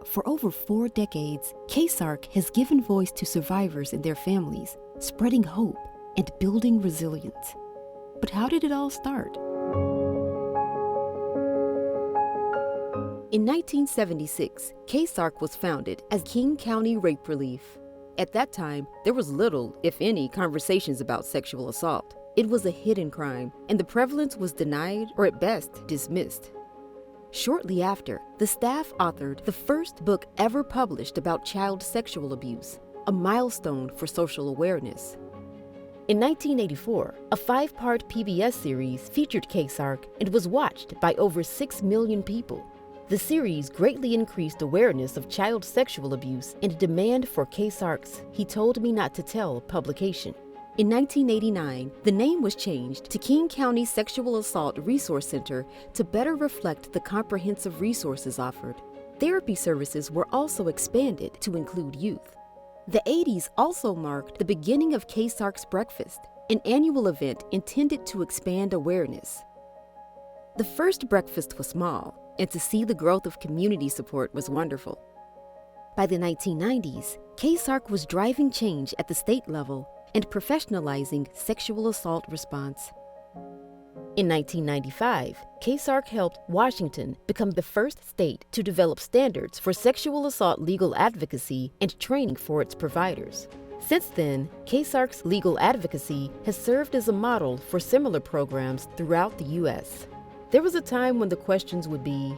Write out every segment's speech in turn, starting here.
For over 4 decades, KCSARC has given voice to survivors and their families, spreading hope and building resilience. But how did it all start? In 1976, KCSARC was founded as King County Rape Relief. At that time, there was little, if any, conversations about sexual assault. It was a hidden crime, and the prevalence was denied or at best dismissed. Shortly after, the staff authored the first book ever published about child sexual abuse, a milestone for social awareness. In 1984, a 5-part PBS series featured KCSARC and was watched by over 6 million people. The series greatly increased awareness of child sexual abuse and demand for KCSARC's He Told Me Not to Tell publication. In 1989, the name was changed to King County Sexual Assault Resource Center to better reflect the comprehensive resources offered. Therapy services were also expanded to include youth. The 80s also marked the beginning of KCSARC's Breakfast, an annual event intended to expand awareness. The first breakfast was small, and to see the growth of community support was wonderful. By the 1990s, KCSARC was driving change at the state level and professionalizing sexual assault response. In 1995, KCSARC helped Washington become the first state to develop standards for sexual assault legal advocacy and training for its providers. Since then, KCSARC's legal advocacy has served as a model for similar programs throughout the U.S. There was a time when the questions would be,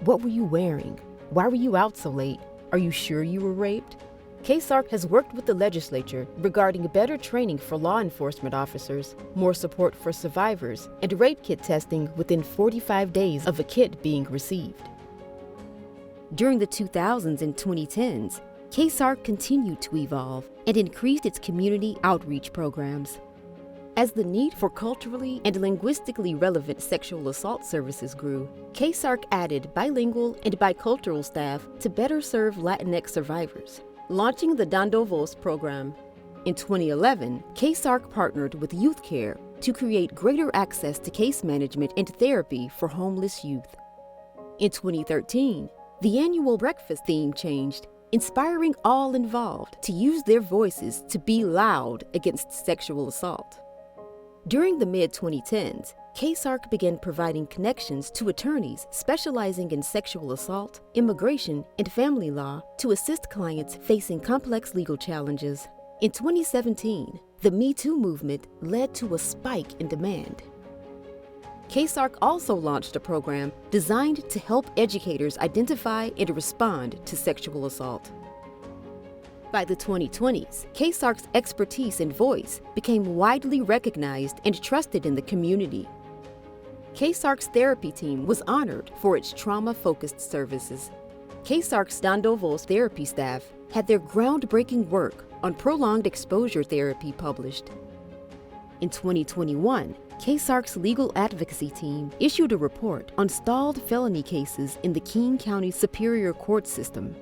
what were you wearing? Why were you out so late? Are you sure you were raped? KCSARC has worked with the legislature regarding better training for law enforcement officers, more support for survivors, and rape kit testing within 45 days of a kit being received. During the 2000s and 2010s, KCSARC continued to evolve and increased its community outreach programs. As the need for culturally and linguistically relevant sexual assault services grew, KCSARC added bilingual and bicultural staff to better serve Latinx survivors, launching the Dando Voz program. In 2011, KCSARC partnered with Youth Care to create greater access to case management and therapy for homeless youth. In 2013, the annual breakfast theme changed, inspiring all involved to use their voices to be loud against sexual assault. During the mid-2010s, KCSARC began providing connections to attorneys specializing in sexual assault, immigration, and family law to assist clients facing complex legal challenges. In 2017, the Me Too movement led to a spike in demand. KCSARC also launched a program designed to help educators identify and respond to sexual assault. By the 2020s, KCSARC's expertise and voice became widely recognized and trusted in the community. KCSARC's therapy team was honored for its trauma-focused services. KCSARC's Dando Voz therapy staff had their groundbreaking work on prolonged exposure therapy published. In 2021, KCSARC's legal advocacy team issued a report on stalled felony cases in the King County Superior Court system.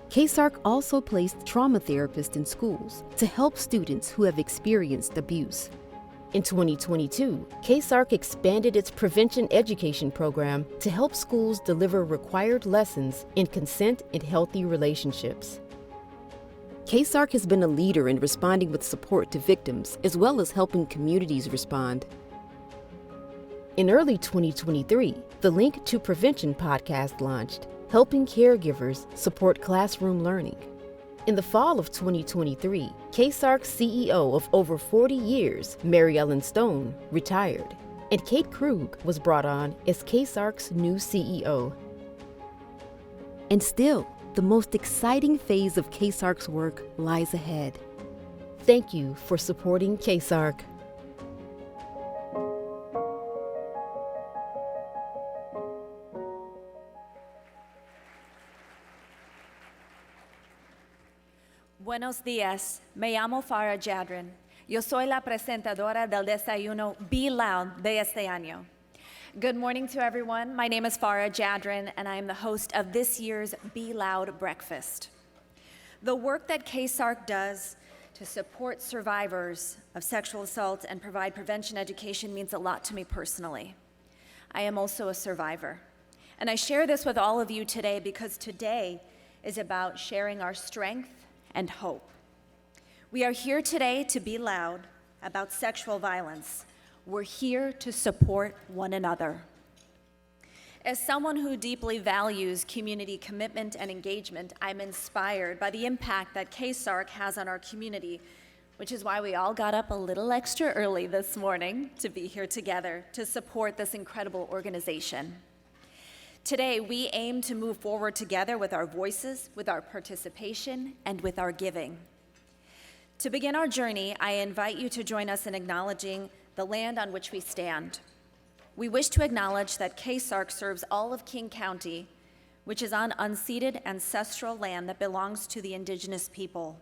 KCSARC also placed trauma therapists in schools to help students who have experienced abuse. In 2022, KCSARC expanded its prevention education program to help schools deliver required lessons in consent and healthy relationships. KCSARC has been a leader in responding with support to victims as well as helping communities respond. In early 2023, the Link to Prevention podcast launched, helping caregivers support classroom learning. In the fall of 2023, KCSARC's CEO of over 40 years, Mary Ellen Stone, retired, and Kate Krug was brought on as KCSARC's new CEO. And still, the most exciting phase of KCSARC's work lies ahead. Thank you for supporting KCSARC. Buenos días, me llamo Farah Jadrin. Yo soy la presentadora del desayuno Be Loud de este año. Good morning to everyone. My name is Farah Jadrin, and I am the host of this year's Be Loud Breakfast. The work that KCSARC does to support survivors of sexual assault and provide prevention education means a lot to me personally. I am also a survivor, And I share this with all of you today because today is about sharing our strength and hope. We are here today to be loud about sexual violence. We're here to support one another. As someone who deeply values community commitment and engagement, I'm inspired by the impact that KCSARC has on our community, which is why we all got up a little extra early this morning to be here together to support this incredible organization. Today, we aim to move forward together with our voices, with our participation, and with our giving. To begin our journey, I invite you to join us in acknowledging the land on which we stand. We wish to acknowledge that KCSARC serves all of King County, which is on unceded ancestral land that belongs to the indigenous people.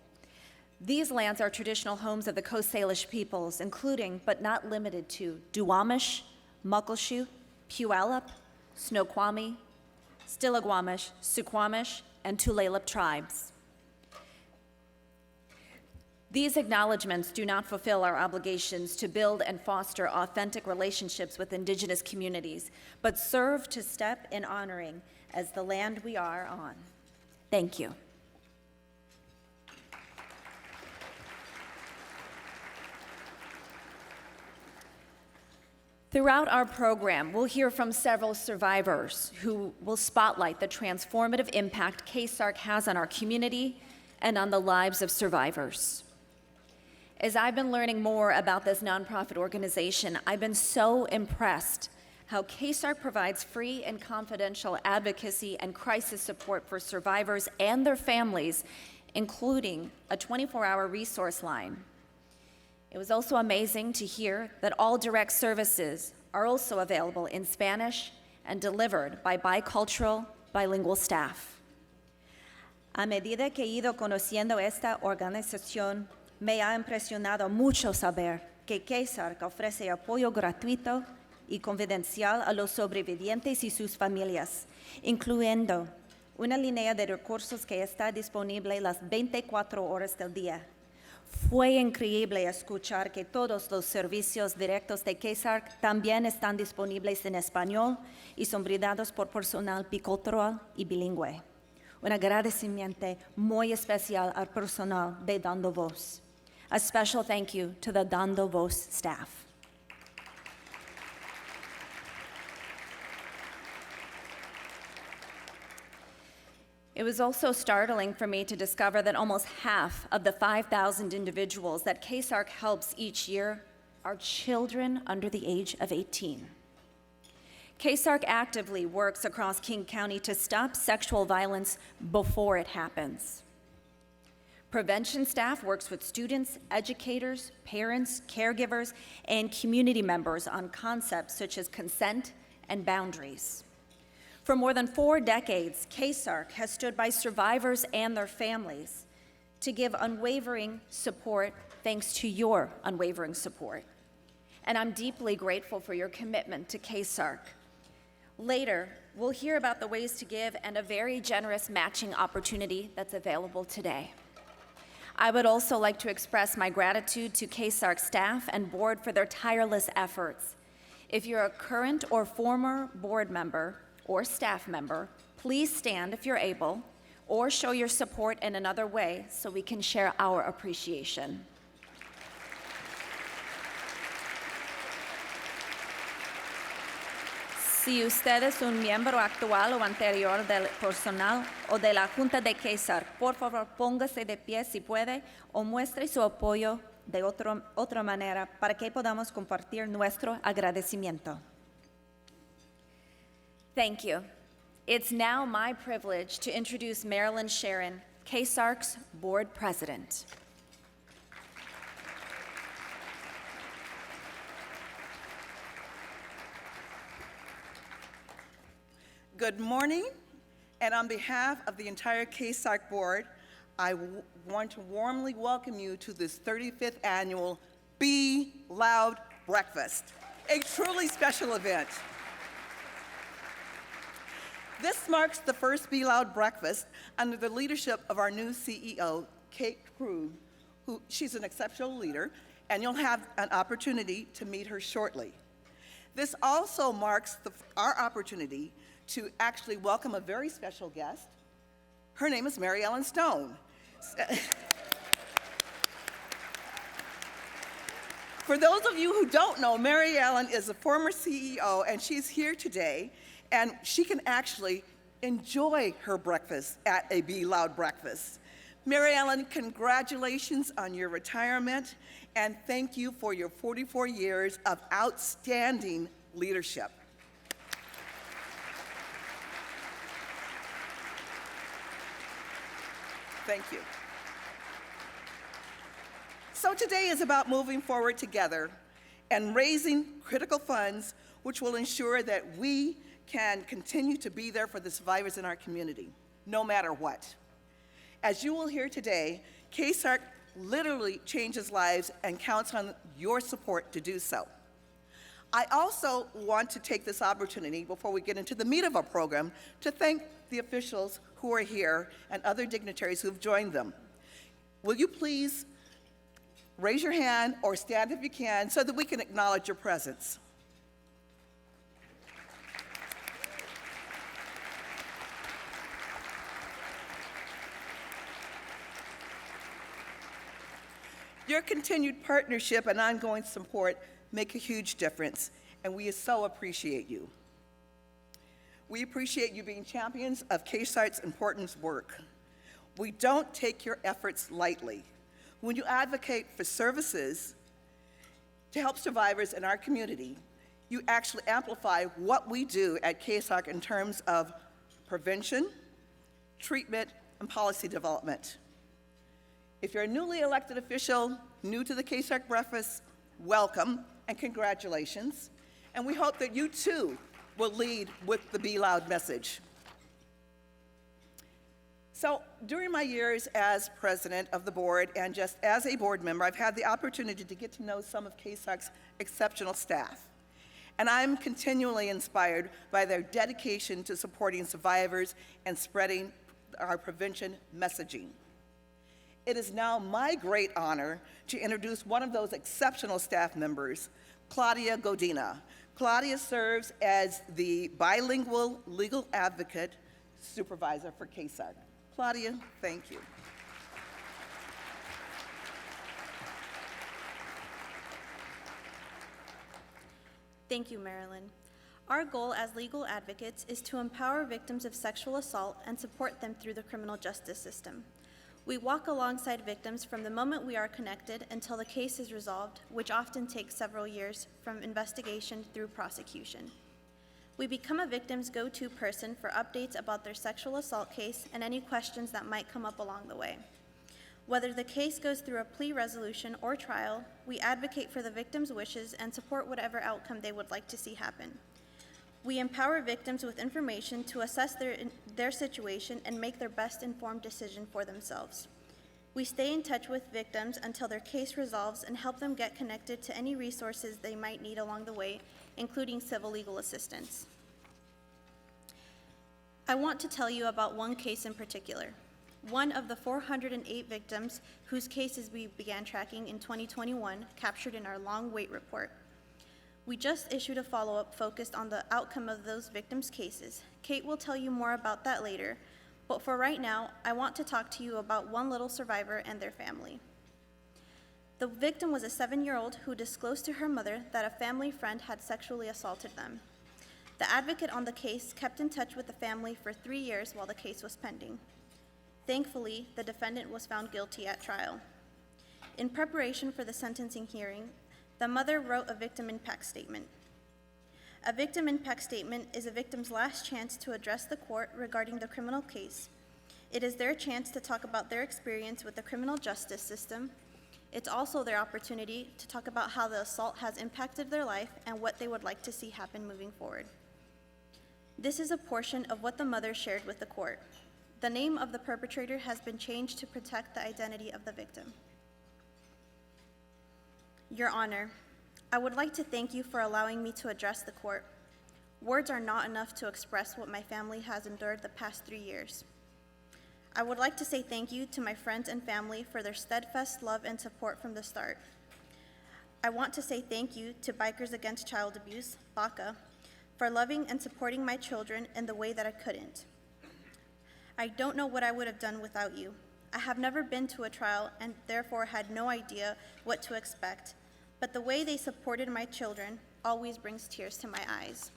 These lands are traditional homes of the Coast Salish peoples, including, but not limited to, Duwamish, Muckleshoot, Puyallup, Snoqualmie, Stillaguamish, Suquamish, and Tulalip tribes. These acknowledgements do not fulfill our obligations to build and foster authentic relationships with indigenous communities, but serve to step in honoring as the land we are on. Thank you. Throughout our program, we'll hear from several survivors who will spotlight the transformative impact KCSARC has on our community and on the lives of survivors. As I've been learning more about this nonprofit organization, I've been so impressed how KCSARC provides free and confidential advocacy and crisis support for survivors and their families, including a 24-hour resource line. It was also amazing to hear that all direct services are also available in Spanish and delivered by bicultural, bilingual staff. A medida que he ido conociendo esta organización, me ha impresionado mucho saber que KCSARC ofrece apoyo gratuito y confidencial a los sobrevivientes y sus familias, incluyendo una línea de recursos que está disponible las 24 horas del día. Fue increíble escuchar que todos los servicios directos de KCSARC también están disponibles en español y son brindados por personal bicultural y bilingüe. Un agradecimiento muy especial al personal de Dando Voz. A special thank you to the Dando Voz staff. It was also startling for me to discover that almost half of the 5,000 individuals that KCSARC helps each year are children under the age of 18. KCSARC actively works across King County to stop sexual violence before it happens. Prevention staff works with students, educators, parents, caregivers, and community members on concepts such as consent and boundaries. For more than 4 decades, KCSARC has stood by survivors and their families to give unwavering support thanks to your unwavering support. And I'm deeply grateful for your commitment to KCSARC. Later, we'll hear about the ways to give and a very generous matching opportunity that's available today. I would also like to express my gratitude to KCSARC staff and board for their tireless efforts. If you're a current or former board member or staff member, please stand if you're able, or show your support in another way so we can share our appreciation. Si usted es un miembro actual o anterior del personal o de la Junta de KCSARC, por favor póngase de pie si puede o muestre su apoyo de otra manera para que podamos compartir nuestro agradecimiento. Thank you. It's now my privilege to introduce Marilyn Sharon, KCSARC's board president. Good morning, and on behalf of the entire KCSARC board, I want to warmly welcome you to this 35th annual Be Loud Breakfast, a truly special event. This marks the first Be Loud Breakfast under the leadership of our new CEO, Kate Krug, she's an exceptional leader, and you'll have an opportunity to meet her shortly. This also marks our opportunity to actually welcome a very special guest. Her name is Mary Ellen Stone. For those of you who don't know, Mary Ellen is a former CEO, and she's here today, and she can actually enjoy her breakfast at a Be Loud breakfast. Mary Ellen, congratulations on your retirement, and thank you for your 44 years of outstanding leadership. Thank you. So today is about moving forward together and raising critical funds which will ensure that we can continue to be there for the survivors in our community, no matter what. As you will hear today, KCSARC literally changes lives and counts on your support to do so. I also want to take this opportunity before we get into the meat of our program to thank the officials who are here and other dignitaries who have joined them. Will you please raise your hand or stand if you can so that we can acknowledge your presence. Your continued partnership and ongoing support make a huge difference, and we so appreciate you. We appreciate you being champions of KCSARC's important work. We don't take your efforts lightly. When you advocate for services to help survivors in our community, you actually amplify what we do at KCSARC in terms of prevention, treatment, and policy development. If you're a newly elected official, new to the KCSARC breakfast, welcome and congratulations. And we hope that you too will lead with the Be Loud message. So during my years as president of the board and just as a board member, I've had the opportunity to get to know some of KCSARC's exceptional staff. And I'm continually inspired by their dedication to supporting survivors and spreading our prevention messaging. It is now my great honor to introduce one of those exceptional staff members, Claudia Godina. Claudia serves as the bilingual legal advocate supervisor for KCSARC. Claudia, thank you. Thank you, Marilyn. Our goal as legal advocates is to empower victims of sexual assault and support them through the criminal justice system. We walk alongside victims from the moment we are connected until the case is resolved, which often takes several years from investigation through prosecution. We become a victim's go-to person for updates about their sexual assault case and any questions that might come up along the way. Whether the case goes through a plea resolution or trial, we advocate for the victim's wishes and support whatever outcome they would like to see happen. We empower victims with information to assess their situation and make their best informed decision for themselves. We stay in touch with victims until their case resolves and help them get connected to any resources they might need along the way, including civil legal assistance. I want to tell you about one case in particular, one of the 408 victims whose cases we began tracking in 2021, captured in our long wait report. We just issued a follow-up focused on the outcome of those victims' cases. Kate will tell you more about that later, but for right now, I want to talk to you about one little survivor and their family. The victim was a 7-year-old who disclosed to her mother that a family friend had sexually assaulted them. The advocate on the case kept in touch with the family for 3 years while the case was pending. Thankfully, the defendant was found guilty at trial. In preparation for the sentencing hearing, the mother wrote a victim impact statement. A victim impact statement is a victim's last chance to address the court regarding the criminal case. It is their chance to talk about their experience with the criminal justice system. It's also their opportunity to talk about how the assault has impacted their life and what they would like to see happen moving forward. This is a portion of what the mother shared with the court. The name of the perpetrator has been changed to protect the identity of the victim. Your Honor, I would like to thank you for allowing me to address the court. Words are not enough to express what my family has endured the past 3 years. I would like to say thank you to my friends and family for their steadfast love and support from the start. I want to say thank you to Bikers Against Child Abuse, BACA, for loving and supporting my children in the way that I couldn't. I don't know what I would have done without you. I have never been to a trial and therefore had no idea what to expect, but the way they supported my children always brings tears to my eyes.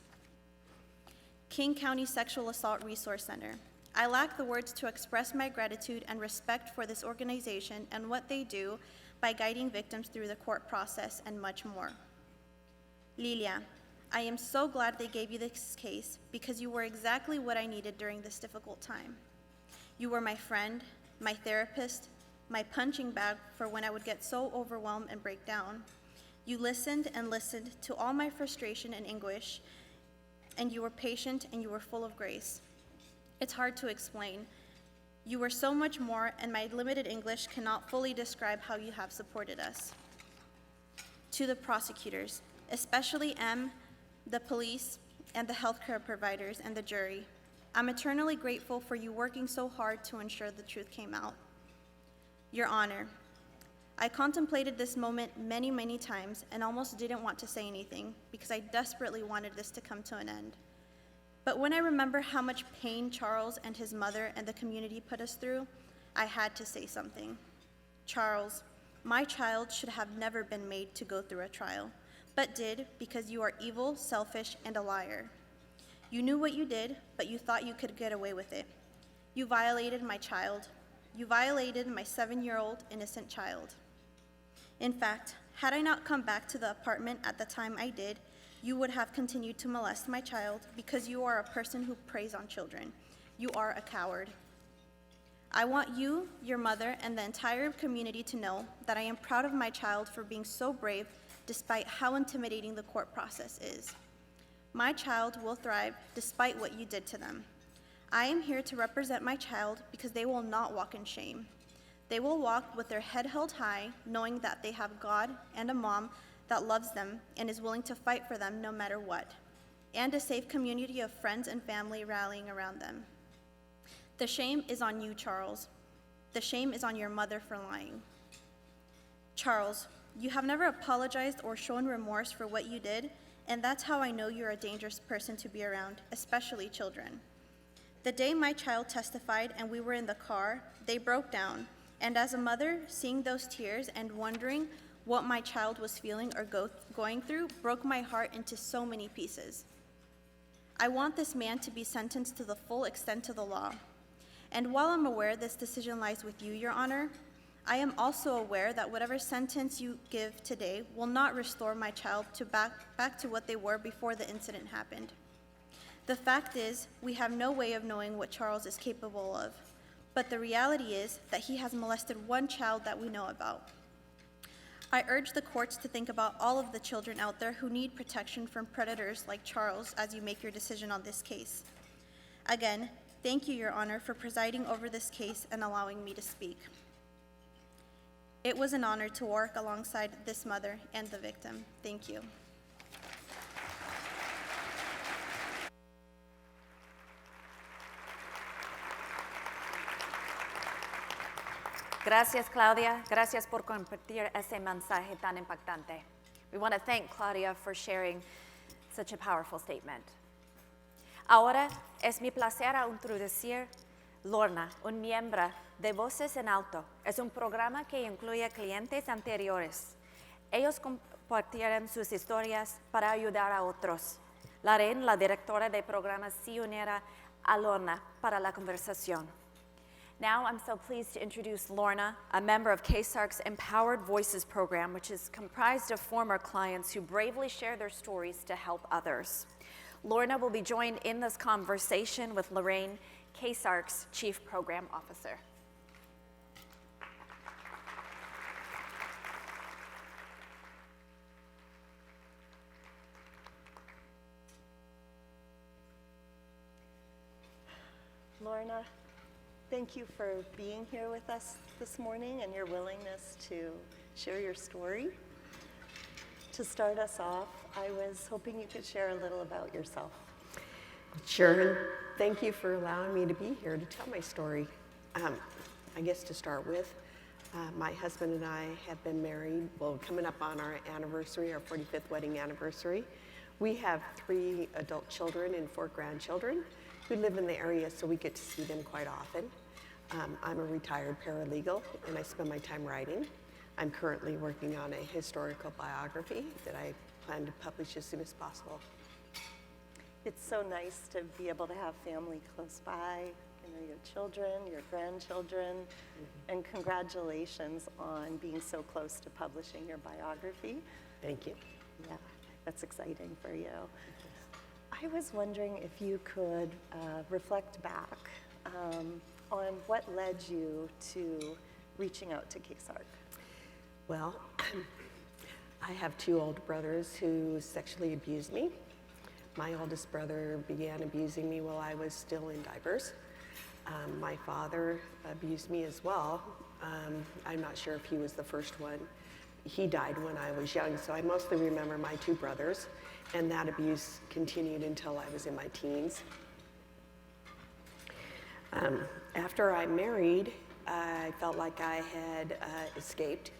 King County Sexual Assault Resource Center. I lack the words to express my gratitude and respect for this organization and what they do by guiding victims through the court process and much more. Lilia, I am so glad they gave you this case because you were exactly what I needed during this difficult time. You were my friend, my therapist, my punching bag for when I would get so overwhelmed and break down. You listened and listened to all my frustration and anguish, and you were patient and you were full of grace. It's hard to explain. You were so much more, and my limited English cannot fully describe how you have supported us. To the prosecutors, especially M, the police, and the healthcare providers and the jury, I'm eternally grateful for you working so hard to ensure the truth came out. Your Honor, I contemplated this moment many, many times and almost didn't want to say anything because I desperately wanted this to come to an end. But when I remember how much pain Charles and his mother and the community put us through, I had to say something. Charles, my child should have never been made to go through a trial, but did because you are evil, selfish, and a liar. You knew what you did, but you thought you could get away with it. You violated my child. You violated my 7-year-old innocent child. In fact, had I not come back to the apartment at the time I did, you would have continued to molest my child because you are a person who preys on children. You are a coward. I want you, your mother, and the entire community to know that I am proud of my child for being so brave despite how intimidating the court process is. My child will thrive despite what you did to them. I am here to represent my child because they will not walk in shame. They will walk with their head held high, knowing that they have God and a mom that loves them and is willing to fight for them no matter what, and a safe community of friends and family rallying around them. The shame is on you, Charles. The shame is on your mother for lying. Charles, you have never apologized or shown remorse for what you did, and that's how I know you're a dangerous person to be around, especially children. The day my child testified and we were in the car, they broke down, and as a mother, seeing those tears and wondering what my child was feeling or going through broke my heart into so many pieces. I want this man to be sentenced to the full extent of the law. And while I'm aware this decision lies with you, Your Honor, I am also aware that whatever sentence you give today will not restore my child to back to what they were before the incident happened. The fact is, we have no way of knowing what Charles is capable of, but the reality is that he has molested one child that we know about. I urge the courts to think about all of the children out there who need protection from predators like Charles as you make your decision on this case. Again, thank you, Your Honor, for presiding over this case and allowing me to speak. It was an honor to work alongside this mother and the victim. Thank you. Gracias, Claudia. Gracias por compartir ese mensaje tan impactante. We want to thank Claudia for sharing such a powerful statement. Ahora es mi placer introducir Lorna, un miembro de Voces en Alto. Es un programa que incluye clientes anteriores. Ellos compartieron sus historias para ayudar a otros. Lorraine, la directora de programas, se unirá a Lorna para la conversación. Now I'm so pleased to introduce Lorna, a member of KCSARC's Empowered Voices program, which is comprised of former clients who bravely share their stories to help others. Lorna will be joined in this conversation with Lorraine, KCSARC's Chief Program Officer. Lorna, thank you for being here with us this morning and your willingness to share your story. To start us off, I was hoping you could share a little about yourself. Sure, and thank you for allowing me to be here to tell my story. I guess to start with, my husband and I have been married, well, coming up on our anniversary, our 45th wedding anniversary. We have 3 adult children and 4 grandchildren who live in the area, so we get to see them quite often. I'm a retired paralegal, and I spend my time writing. I'm currently working on a historical biography that I plan to publish as soon as possible. It's so nice to be able to have family close by, your children, your grandchildren, and congratulations on being so close to publishing your biography. Thank you. Yeah, that's exciting for you. I was wondering if you could reflect back on what led you to reaching out to KCSARC. Well, I have 2 older brothers who sexually abused me. My oldest brother began abusing me while I was still in diapers. My father abused me as well. I'm not sure if he was the first one. He died when I was young, so I mostly remember my 2 brothers, and that abuse continued until I was in my teens. After I married, I felt like I had escaped,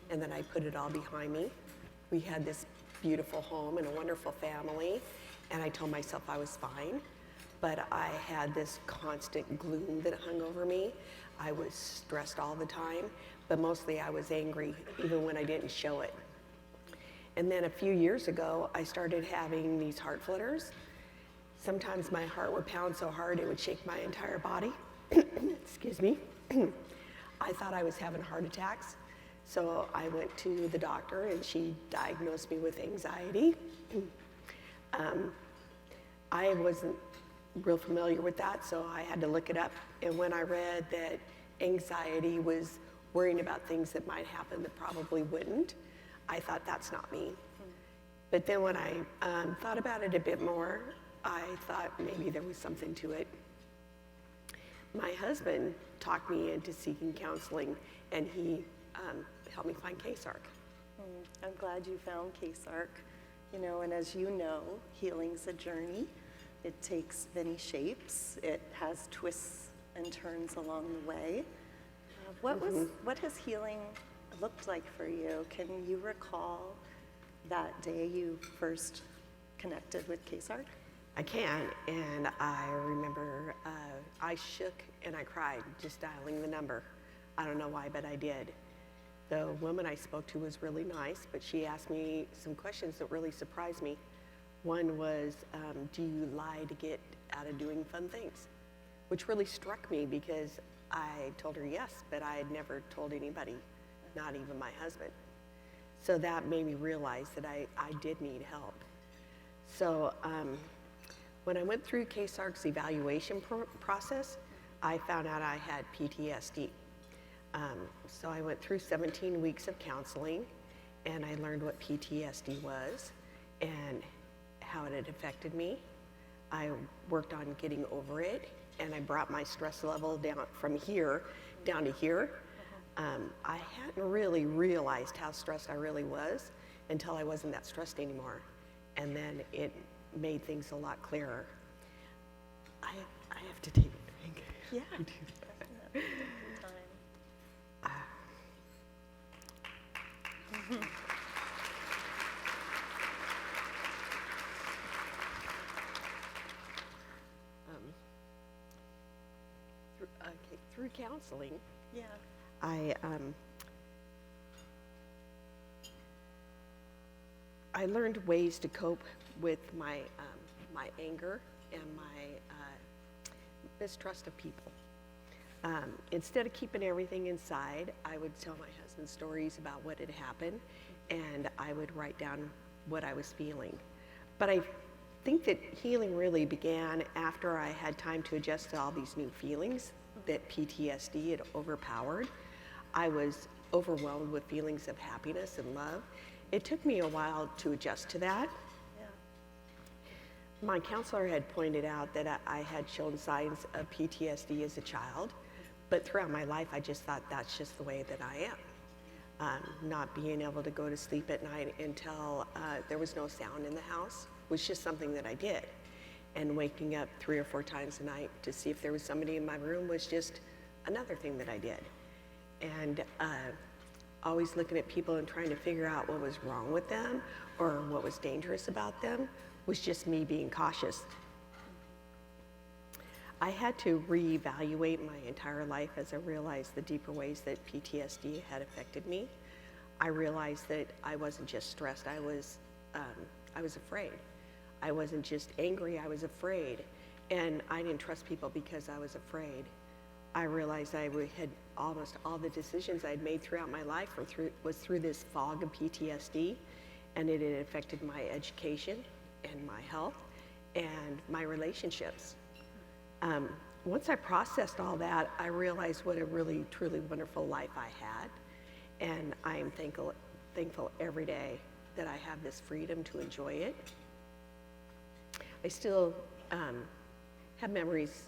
and then I put it all behind me. We had this beautiful home and a wonderful family, and I told myself I was fine, but I had this constant gloom that hung over me. I was stressed all the time, but mostly I was angry, even when I didn't show it. And then a few years ago, I started having these heart flutters. Sometimes my heart would pound so hard it would shake my entire body. Excuse me. I thought I was having heart attacks, so I went to the doctor and she diagnosed me with anxiety. I wasn't real familiar with that, so I had to look it up. And when I read that anxiety was worrying about things that might happen that probably wouldn't, I thought, that's not me. But then when I thought about it a bit more, I thought maybe there was something to it. My husband talked me into seeking counseling, and he helped me find KCSARC. I'm glad you found KCSARC. And as you know, healing's a journey. It takes many shapes. It has twists and turns along the way. What has healing looked like for you? Can you recall that day you first connected with KCSARC? I can, and I remember I shook and I cried just dialing the number. I don't know why, but I did. The woman I spoke to was really nice, but she asked me some questions that really surprised me. One was, do you lie to get out of doing fun things? Which really struck me because I told her yes, but I had never told anybody, not even my husband. So that made me realize that I did need help. So when I went through KCSARC's evaluation process, I found out I had PTSD. So I went through 17 weeks of counseling, and I learned what PTSD was and how it had affected me. I worked on getting over it, and I brought my stress level down from here down to here. I hadn't really realized how stressed I really was until I wasn't that stressed anymore. And then it made things a lot clearer. I have to take a drink. Yeah. Through counseling, Yeah. I learned ways to cope with my anger and my mistrust of people. Instead of keeping everything inside, I would tell my husband stories about what had happened, and I would write down what I was feeling. But I think that healing really began after I had time to adjust to all these new feelings that PTSD had overpowered. I was overwhelmed with feelings of happiness and love. It took me a while to adjust to that. Yeah. My counselor had pointed out that I had shown signs of PTSD as a child, but throughout my life I just thought that's just the way that I am. Not being able to go to sleep at night until there was no sound in the house was just something that I did. And waking up 3 or 4 times a night to see if there was somebody in my room was just another thing that I did. And always looking at people and trying to figure out what was wrong with them or what was dangerous about them was just me being cautious. I had to reevaluate my entire life as I realized the deeper ways that PTSD had affected me. I realized that I wasn't just stressed, I was afraid. I wasn't just angry, I was afraid. And I didn't trust people because I was afraid. I realized I had almost all the decisions I'd made throughout my life was through this fog of PTSD, and it had affected my education and my health and my relationships. Once I processed all that, I realized what a really, truly wonderful life I had, and I am thankful every day that I have this freedom to enjoy it. I still have memories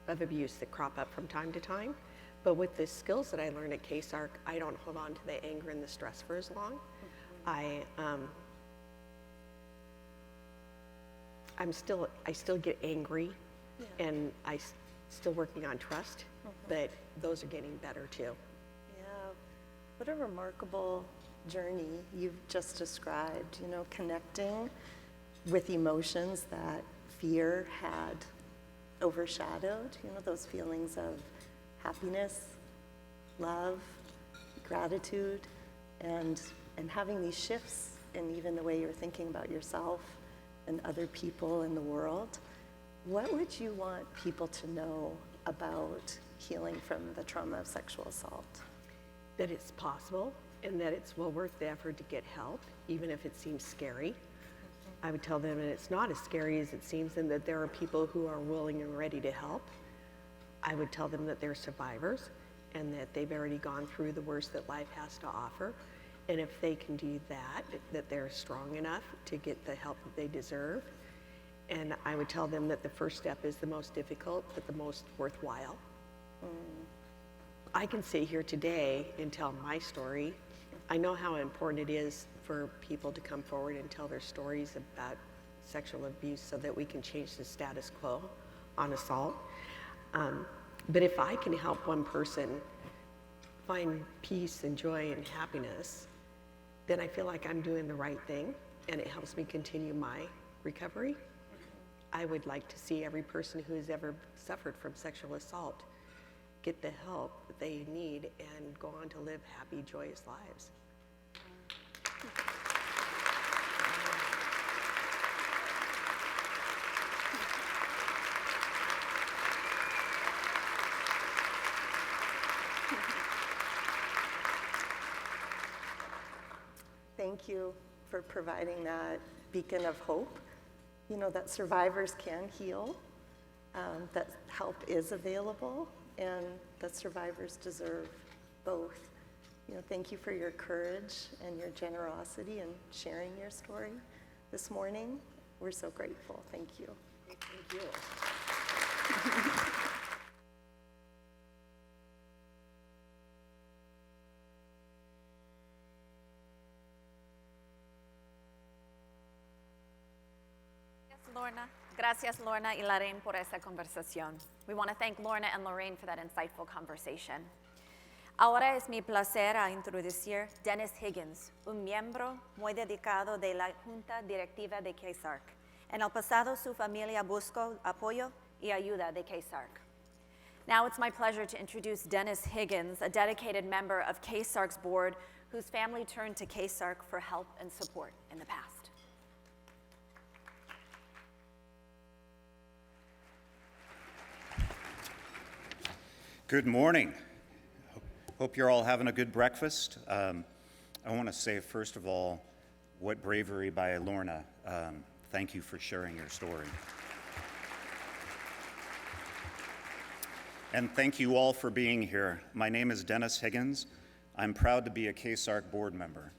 of abuse that crop up from time to time, but with the skills that I learned at KCSARC, I don't hold on to the anger and the stress for as long. I still get angry, and still working on trust, but those are getting better too. Yeah, what a remarkable journey you've just described, you know, connecting with emotions that fear had overshadowed, you know, those feelings of happiness, love, gratitude, and having these shifts in even the way you're thinking about yourself and other people in the world. What would you want people to know about healing from the trauma of sexual assault? That it's possible and that it's well worth the effort to get help, even if it seems scary. I would tell them that it's not as scary as it seems and that there are people who are willing and ready to help. I would tell them that they're survivors and that they've already gone through the worst that life has to offer. And if they can do that, that they're strong enough to get the help that they deserve. And I would tell them that the first step is the most difficult, but the most worthwhile. I can sit here today and tell my story. I know how important it is for people to come forward and tell their stories about sexual abuse so that we can change the status quo on assault. But if I can help one person find peace and joy and happiness, then I feel like I'm doing the right thing, and it helps me continue my recovery. I would like to see every person who has ever suffered from sexual assault get the help that they need and go on to live happy, joyous lives. Thank you for providing that beacon of hope, you know, that survivors can heal, that help is available, and that survivors deserve both. You know, thank you for your courage and your generosity in sharing your story this morning. We're so grateful. Thank you. Thank you. Gracias, Lorna y Lorraine, por esta conversación. We want to thank Lorna and Lorraine for that insightful conversation. Ahora es mi placer a introducir Dennis Higgins, un miembro muy dedicado de la Junta Directiva de KCSARC. En el pasado, su familia buscó apoyo y ayuda de KCSARC. Now it's my pleasure to introduce Dennis Higgins, a dedicated member of KCSARC's board whose family turned to KCSARC for help and support in the past. Good morning. Hope you're all having a good breakfast. I want to say, first of all, what bravery by Lorna. Thank you for sharing your story. And thank you all for being here. My name is Dennis Higgins. I'm proud to be a KCSARC board member.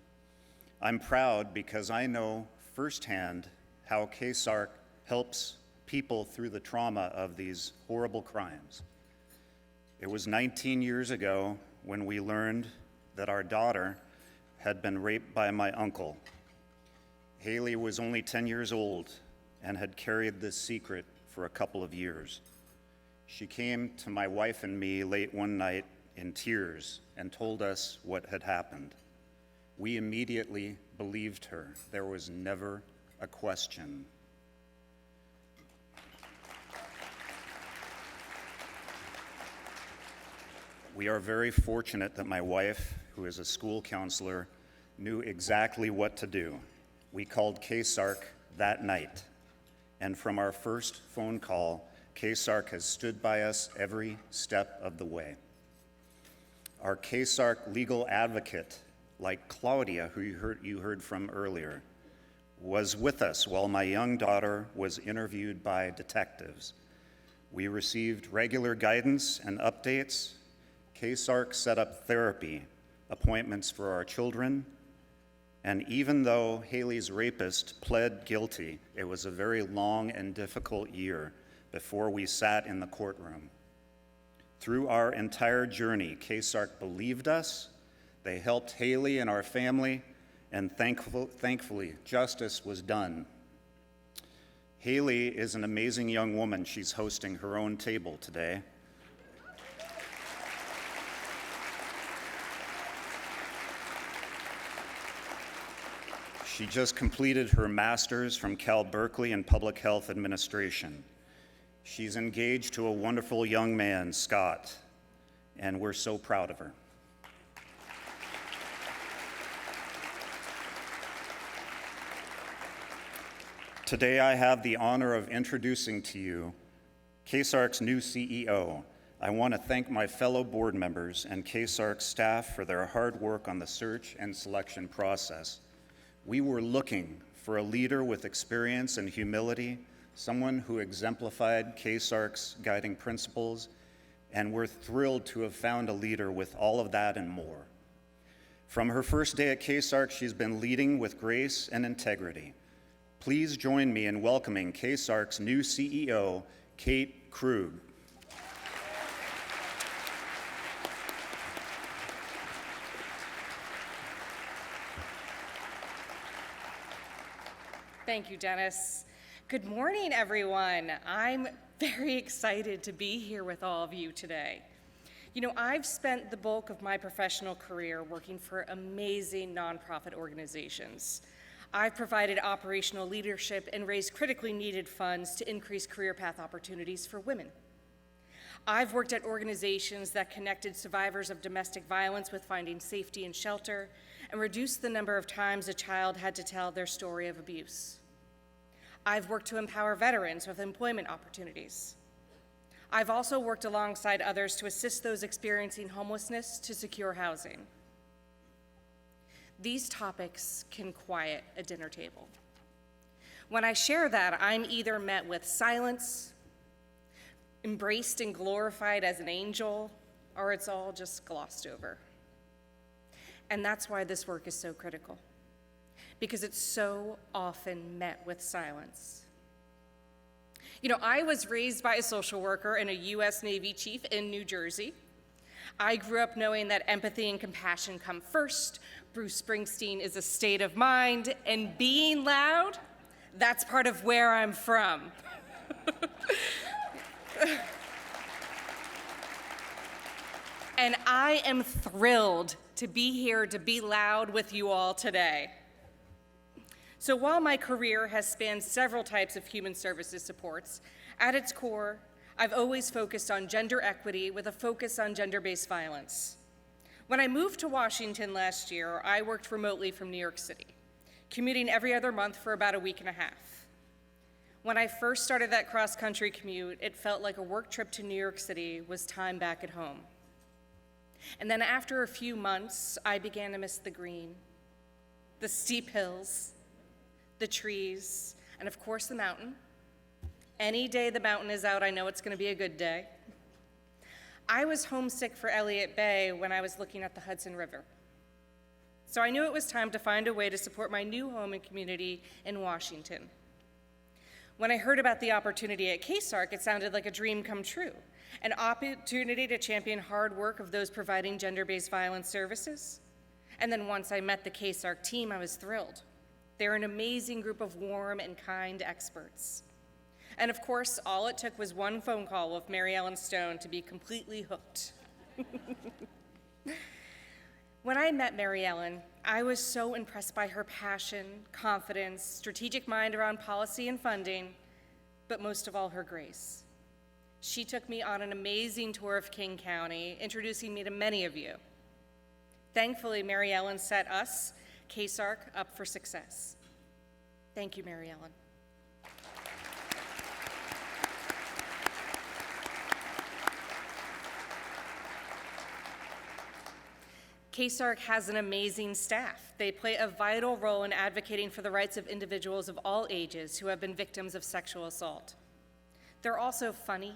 I'm proud because I know firsthand how KCSARC helps people through the trauma of these horrible crimes. It was 19 years ago when we learned that our daughter had been raped by my uncle. Haley was only 10 years old and had carried this secret for a couple of years. She came to my wife and me late one night in tears and told us what had happened. We immediately believed her. There was never a question. We are very fortunate that my wife, who is a school counselor, knew exactly what to do. We called KCSARC that night, and from our first phone call, KCSARC has stood by us every step of the way. Our KCSARC legal advocate, like Claudia, who you heard from earlier, was with us while my young daughter was interviewed by detectives. We received regular guidance and updates. KCSARC set up therapy, appointments for our children, and even though Haley's rapist pled guilty, it was a very long and difficult year before we sat in the courtroom. Through our entire journey, KCSARC believed us, they helped Haley and our family, and thankfully, justice was done. Haley is an amazing young woman. She's hosting her own table today. She just completed her master's from Cal Berkeley in Public Health Administration. She's engaged to a wonderful young man, Scott, and we're so proud of her. Today I have the honor of introducing to you KCSARC's new CEO. I want to thank my fellow board members and KCSARC staff for their hard work on the search and selection process. We were looking for a leader with experience and humility, someone who exemplified KCSARC's guiding principles, and we're thrilled to have found a leader with all of that and more. From her first day at KCSARC, she's been leading with grace and integrity. Please join me in welcoming KCSARC's new CEO, Kate Krug. Thank you, Dennis. Good morning, everyone. I'm very excited to be here with all of you today. You know, I've spent the bulk of my professional career working for amazing nonprofit organizations. I've provided operational leadership and raised critically needed funds to increase career path opportunities for women. I've worked at organizations that connected survivors of domestic violence with finding safety and shelter and reduced the number of times a child had to tell their story of abuse. I've worked to empower veterans with employment opportunities. I've also worked alongside others to assist those experiencing homelessness to secure housing. These topics can quiet a dinner table. When I share that, I'm either met with silence, embraced and glorified as an angel, or it's all just glossed over. And that's why this work is so critical, because it's so often met with silence. You know, I was raised by a social worker and a U.S. Navy chief in New Jersey. I grew up knowing that empathy and compassion come first. Bruce Springsteen is a state of mind, and being loud, that's part of where I'm from. And I am thrilled to be here to be loud with you all today. So while my career has spanned several types of human services supports, at its core, I've always focused on gender equity with a focus on gender-based violence. When I moved to Washington last year, I worked remotely from New York City, commuting every other month for about a week and a half. When I first started that cross-country commute, it felt like a work trip to New York City was time back at home. And then after a few months, I began to miss the green, the steep hills, the trees, and of course the mountain. Any day the mountain is out, I know it's going to be a good day. I was homesick for Elliott Bay when I was looking at the Hudson River. So I knew it was time to find a way to support my new home and community in Washington. When I heard about the opportunity at KCSARC, it sounded like a dream come true, an opportunity to champion hard work of those providing gender-based violence services. And then once I met the KCSARC team, I was thrilled. They're an amazing group of warm and kind experts. And of course, all it took was one phone call with Mary Ellen Stone to be completely hooked. When I met Mary Ellen, I was so impressed by her passion, confidence, strategic mind around policy and funding, but most of all, her grace. She took me on an amazing tour of King County, introducing me to many of you. Thankfully, Mary Ellen set us, KCSARC, up for success. Thank you, Mary Ellen. KCSARC has an amazing staff. They play a vital role in advocating for the rights of individuals of all ages who have been victims of sexual assault. They're also funny,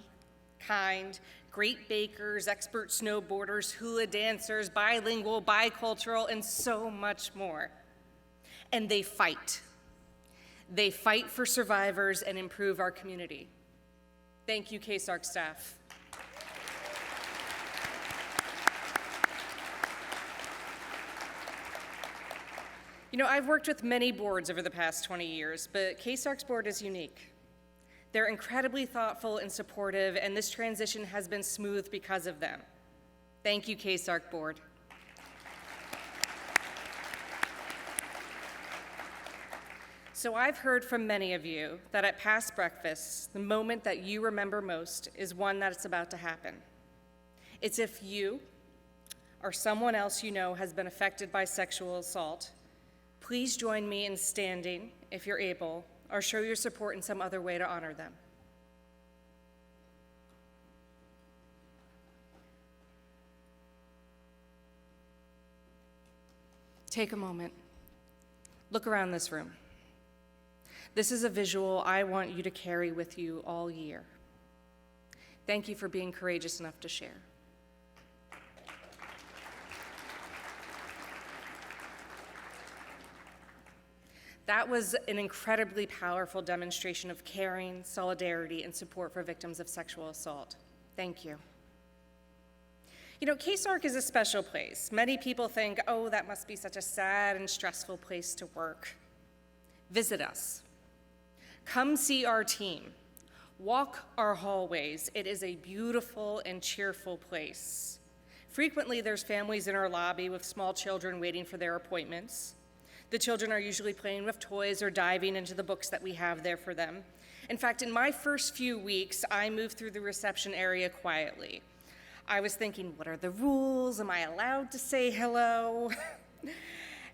kind, great bakers, expert snowboarders, hula dancers, bilingual, bicultural, and so much more. And they fight. They fight for survivors and improve our community. Thank you, KCSARC staff. You know, I've worked with many boards over the past 20 years, but KCSARC's board is unique. They're incredibly thoughtful and supportive, and this transition has been smooth because of them. Thank you, KCSARC board. So I've heard from many of you that at past breakfasts, the moment that you remember most is one that's about to happen. It's if you or someone else you know has been affected by sexual assault. Please join me in standing, if you're able, or show your support in some other way to honor them. Take a moment. Look around this room. This is a visual I want you to carry with you all year. Thank you for being courageous enough to share. That was an incredibly powerful demonstration of caring, solidarity, and support for victims of sexual assault. Thank you. You know, KCSARC is a special place. Many people think, oh, that must be such a sad and stressful place to work. Visit us. Come see our team. Walk our hallways. It is a beautiful and cheerful place. Frequently, there's families in our lobby with small children waiting for their appointments. The children are usually playing with toys or diving into the books that we have there for them. In fact, in my first few weeks, I moved through the reception area quietly. I was thinking, what are the rules? Am I allowed to say hello?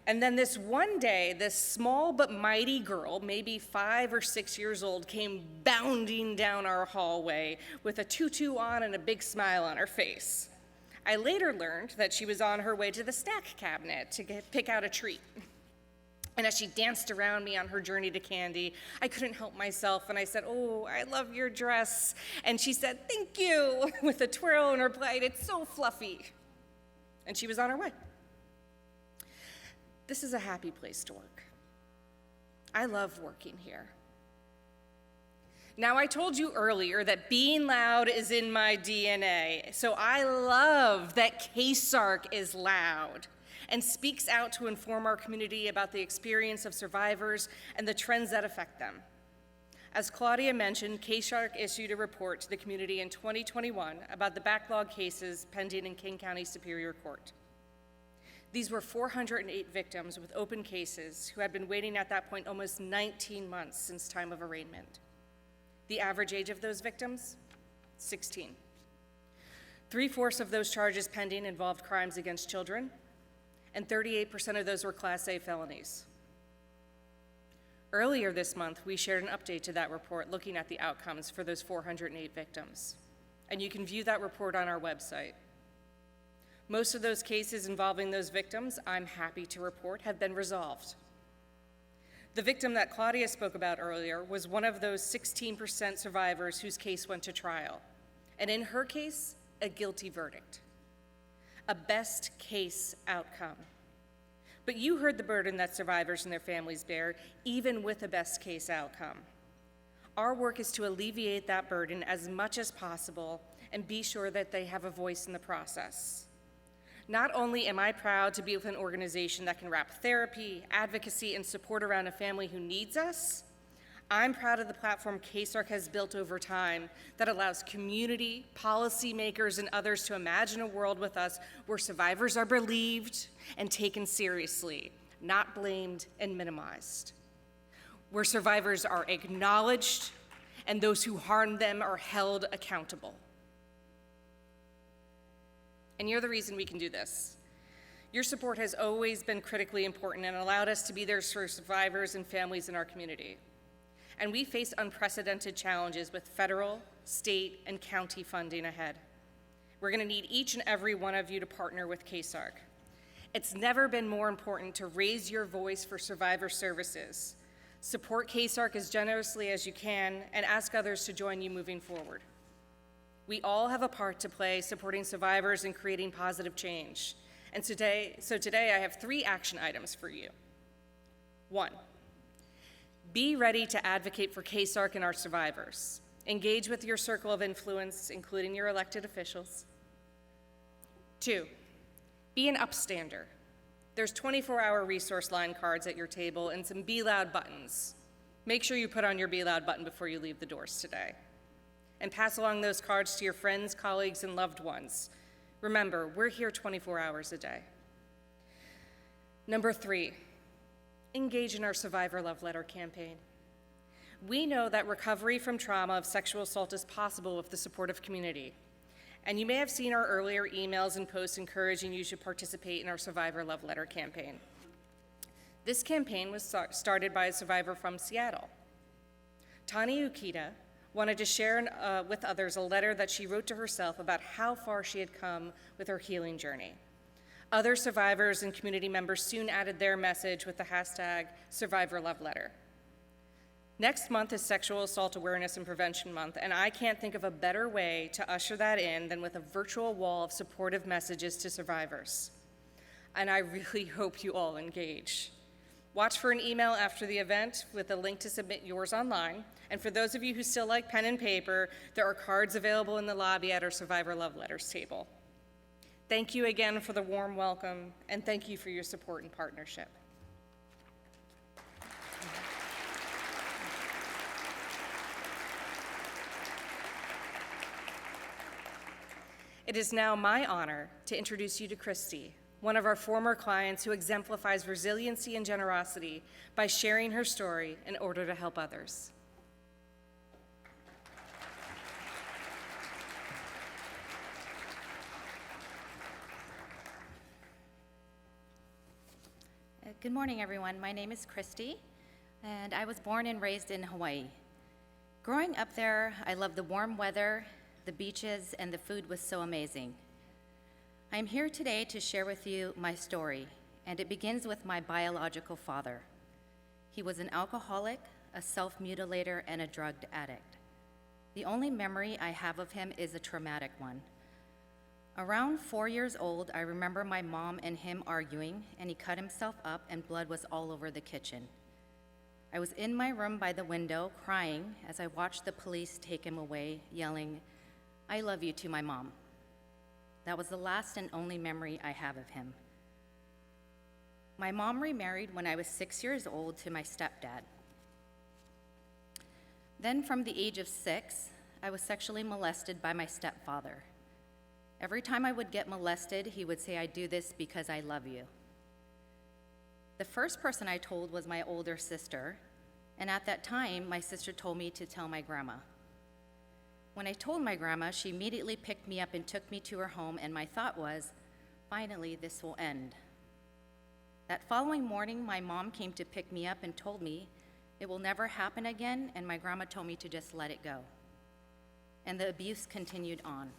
And then this one day, this small but mighty girl, maybe 5 or 6 years old, came bounding down our hallway with a tutu on and a big smile on her face. I later learned that she was on her way to the snack cabinet to pick out a treat. And as she danced around me on her journey to candy, I couldn't help myself, and I said, oh, I love your dress. And she said, thank you, with a twirl in her plate. It's so fluffy. And she was on her way. This is a happy place to work. I love working here. Now, I told you earlier that being loud is in my DNA, so I love that KCSARC is loud and speaks out to inform our community about the experience of survivors and the trends that affect them. As Claudia mentioned, KCSARC issued a report to the community in 2021 about the backlog cases pending in King County Superior Court. These were 408 victims with open cases who had been waiting at that point almost 19 months since time of arraignment. The average age of those victims? 16. 3/4 of those charges pending involved crimes against children, and 38% of those were Class A felonies. Earlier this month, we shared an update to that report looking at the outcomes for those 408 victims, and you can view that report on our website. Most of those cases involving those victims, I'm happy to report, have been resolved. The victim that Claudia spoke about earlier was one of those 16% survivors whose case went to trial, and in her case, a guilty verdict. A best case outcome. But you heard the burden that survivors and their families bear, even with a best case outcome. Our work is to alleviate that burden as much as possible and be sure that they have a voice in the process. Not only am I proud to be with an organization that can wrap therapy, advocacy, and support around a family who needs us, I'm proud of the platform KCSARC has built over time that allows community, policymakers, and others to imagine a world with us where survivors are believed and taken seriously, not blamed and minimized. Where survivors are acknowledged and those who harmed them are held accountable. And you're the reason we can do this. Your support has always been critically important and allowed us to be there for survivors and families in our community. And we face unprecedented challenges with federal, state, and county funding ahead. We're going to need each and every one of you to partner with KCSARC. It's never been more important to raise your voice for survivor services. Support KCSARC as generously as you can and ask others to join you moving forward. We all have a part to play supporting survivors and creating positive change. And today I have 3 action items for you. 1, be ready to advocate for KCSARC and our survivors. Engage with your circle of influence, including your elected officials. 2, be an upstander. There's 24-hour resource line cards at your table and some Be Loud buttons. Make sure you put on your Be Loud button before you leave the doors today. And pass along those cards to your friends, colleagues, and loved ones. Remember, we're here 24 hours a day. Number 3, engage in our Survivor Love Letter campaign. We know that recovery from trauma of sexual assault is possible with the supportive community. And you may have seen our earlier emails and posts encouraging you to participate in our Survivor Love Letter campaign. This campaign was started by a survivor from Seattle. Tani Ukita wanted to share with others a letter that she wrote to herself about how far she had come with her healing journey. Other survivors and community members soon added their message with the hashtag #SurvivorLoveLetter. Next month is Sexual Assault Awareness and Prevention Month, and I can't think of a better way to usher that in than with a virtual wall of supportive messages to survivors. And I really hope you all engage. Watch for an email after the event with a link to submit yours online. And for those of you who still like pen and paper, there are cards available in the lobby at our Survivor Love Letters table. Thank you again for the warm welcome, and thank you for your support and partnership. It is now my honor to introduce you to Christy, one of our former clients who exemplifies resiliency and generosity by sharing her story in order to help others. Good morning, everyone. My name is Christy, and I was born and raised in Hawaii. Growing up there, I loved the warm weather, the beaches, and the food was so amazing. I'm here today to share with you my story, and it begins with my biological father. He was an alcoholic, a self-mutilator, and a drug addict. The only memory I have of him is a traumatic one. Around 4 years old, I remember my mom and him arguing, and he cut himself up and blood was all over the kitchen. I was in my room by the window crying as I watched the police take him away, yelling, "I love you," to my mom. That was the last and only memory I have of him. My mom remarried when I was 6 years old to my stepdad. Then from the age of 6, I was sexually molested by my stepfather. Every time I would get molested, he would say, "I do this because I love you." The first person I told was my older sister, and at that time, my sister told me to tell my grandma. When I told my grandma, she immediately picked me up and took me to her home, and my thought was, finally, this will end. That following morning, my mom came to pick me up and told me it will never happen again, and my grandma told me to just let it go. And the abuse continued on.